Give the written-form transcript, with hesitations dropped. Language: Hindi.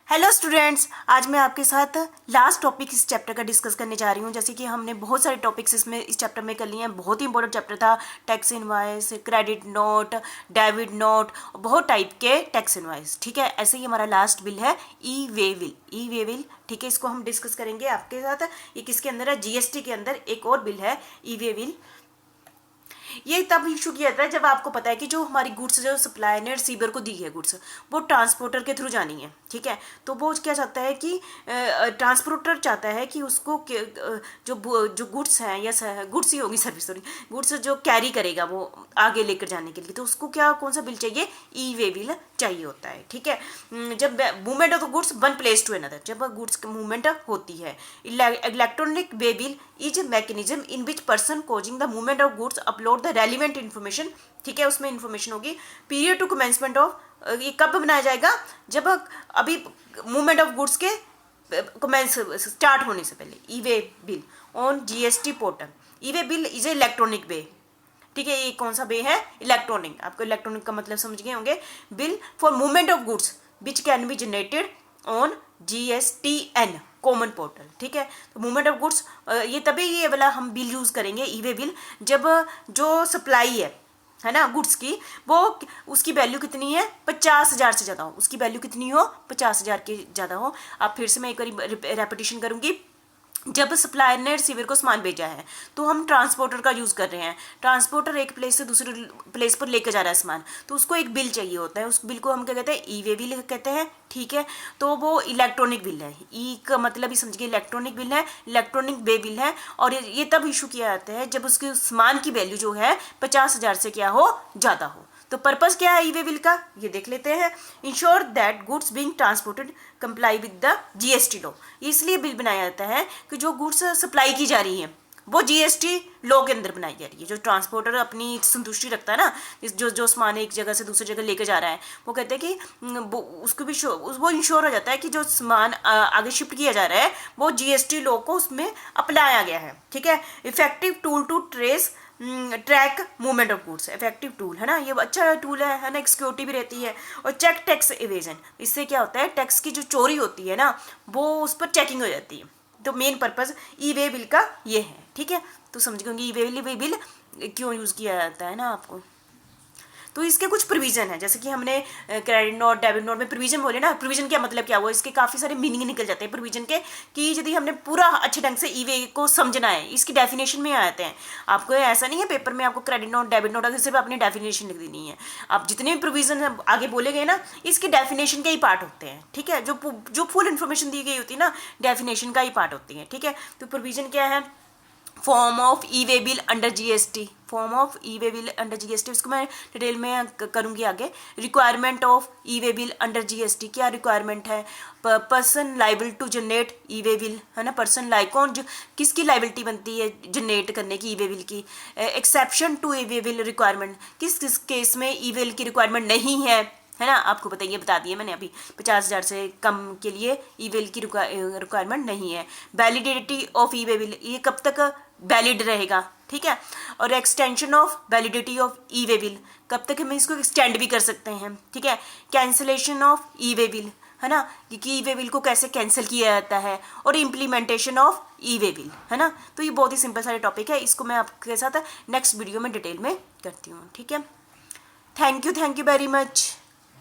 हेलो स्टूडेंट्स, आज मैं आपके साथ लास्ट टॉपिक इस चैप्टर का डिस्कस करने जा रही हूँ। जैसे कि हमने बहुत सारे टॉपिक्स इस चैप्टर में कर लिए हैं। बहुत ही इंपॉर्टेंट चैप्टर था। Tax invoice, credit note, debit note, बहुत टाइप के टैक्स इनवॉइस। ठीक है, ऐसे ही हमारा लास्ट बिल है ई वे बिल। ई वे बिल, ठीक है, इसको हम डिस्कस करेंगे आपके साथ। ये किसके अंदर है? जीएसटी के अंदर एक और बिल है ई वे बिल। ये तब इशू किया जाता है जब आपको पता है कि जो हमारी गुड्स जो सप्लायर ने रिसीवर को दी है गुड्स, वो ट्रांसपोर्टर के थ्रू जानी है। ठीक है, तो वो क्या चाहता है कि ट्रांसपोर्टर चाहता है कि उसको जो गुड्स हैं या गुड्स ही होगी, सॉरी, गुड्स जो कैरी करेगा वो आगे लेकर जाने के लिए, तो उसको क्या कौन सा बिल चाहिए? ई वे बिल चाहिए होता है। ठीक है, जब movement of the goods one place to another, जब गुड्स मूवमेंट होती है, electronic way bill is mechanism in which person causing the movement of goods upload the relevant information. ठीक है, उसमें इन्फॉर्मेशन होगी। पीरियड टू कमेंसमेंट ऑफ, ये कब बनाया जाएगा? जब अभी मूवमेंट ऑफ गुड्स के कमेंस स्टार्ट होने से पहले। E way bill on GST portal. E way bill is a electronic way. ठीक है, ये कौन सा वे है? इलेक्ट्रॉनिक। आपको इलेक्ट्रॉनिक का मतलब समझ गए होंगे। Bill for movement of goods which can be generated on GSTN common portal. ठीक है, तो मूवमेंट ऑफ गुड्स, ये तभी ये वाला हम बिल यूज करेंगे ई वे बिल, जब जो सप्लाई है ना गुड्स की, वो उसकी वैल्यू कितनी है? 50,000 से ज़्यादा हो। उसकी वैल्यू कितनी हो? 50,000 के ज़्यादा हो। अब फिर से मैं एक बार रेपिटेशन करूँगी। जब सप्लायर ने रिसीवर को सामान भेजा है तो हम ट्रांसपोर्टर का यूज़ कर रहे हैं। ट्रांसपोर्टर एक प्लेस से दूसरे प्लेस पर लेकर जा रहा है सामान, तो उसको एक बिल चाहिए होता है। उस बिल को हम क्या कहते हैं? ई वे बिल कहते हैं। ठीक है, तो वो इलेक्ट्रॉनिक बिल है। ई का मतलब ही समझिए इलेक्ट्रॉनिक बिल है, इलेक्ट्रॉनिक वे बिल है। और ये तब इशू किया जाता है जब उसके सामान की वैल्यू जो है 50,000 से क्या हो? ज़्यादा हो। तो पर्पस क्या है ई वे बिल का, ये देख लेते हैं। Ensure that goods being transported comply with the GST law. इसलिए बिल बनाया जाता है कि जो गुड्स सप्लाई की जा रही हैं वो जीएसटी लॉ के अंदर बनाई जा रही है। जो ट्रांसपोर्टर अपनी संतुष्टि रखता है ना, जो सामान एक जगह से दूसरी जगह लेकर जा रहा है, वो कहते हैं कि उसको भी वो इंश्योर हो जाता है कि जो सामान आगे शिफ्ट किया जा रहा है वो जीएसटी लॉ को उसमें अपनाया गया है। ठीक है, effective tool to track movement of goods. Effective tool है ना, ये अच्छा टूल है ना, एक सिक्योरिटी भी रहती है। और चेक टैक्स इवेजन, इससे क्या होता है? टैक्स की जो चोरी होती है ना, वो उस पर चेकिंग हो जाती है। तो मेन पर्पस ई वे बिल का ये है। ठीक है, तो समझ गए ई वे बिल क्यों यूज़ किया जाता है ना आपको। तो इसके कुछ प्रोविजन है, जैसे कि हमने क्रेडिट नोट, डेबिट नोट में प्रोविजन बोले ना। प्रोविजन क्या मतलब क्या हुआ? इसके काफ़ी सारे मीनिंग निकल जाते हैं प्रोविजन के, कि यदि हमने पूरा अच्छे ढंग से ई वे को समझना है, इसकी डेफिनेशन में आते हैं। आपको ऐसा नहीं है पेपर में आपको क्रेडिट नोट, डेबिट नोट, अगर सिर्फ अपनी डेफिनेशन लिख देनी है। आप जितने भी प्रोविजन आगे बोले गए ना, इसके डेफिनेशन के ही पार्ट होते हैं। ठीक है, जो फुल इन्फॉर्मेशन दी गई होती है ना, डेफिनेशन का ही पार्ट होती है। ठीक है, तो प्रोविजन क्या है? Form of e way bill under GST. Form of e way bill under GST, उसको मैं डिटेल में करूंगी आगे। Requirement of e way bill under GST, क्या रिक्वायरमेंट है? Person liable to generate e way bill, है ना। पर्सन कौन किसकी लाइबिलिटी बनती है जनरेट करने की ई वे बिल की? Exception to e way bill requirement, किस किस केस में ई वे बिल की रिक्वायरमेंट नहीं है ना। आपको बताइए, बता दिए मैंने अभी, 50,000 से कम के लिए ई वे बिल की रिक्वायरमेंट नहीं है। Validity of e way bill, ये कब तक वैलिड रहेगा? ठीक है, और extension of validity of e way bill, कब तक हम इसको एक्सटेंड भी कर सकते हैं। ठीक है, cancellation of e way bill, है ना, कि ई वे बिल को कैसे कैंसिल किया जाता है। और implementation of e way bill, है ना। तो ये बहुत ही सिंपल सारे टॉपिक है, इसको मैं आपके साथ नेक्स्ट वीडियो में डिटेल में करती हूँ। ठीक है, थैंक यू वेरी मच।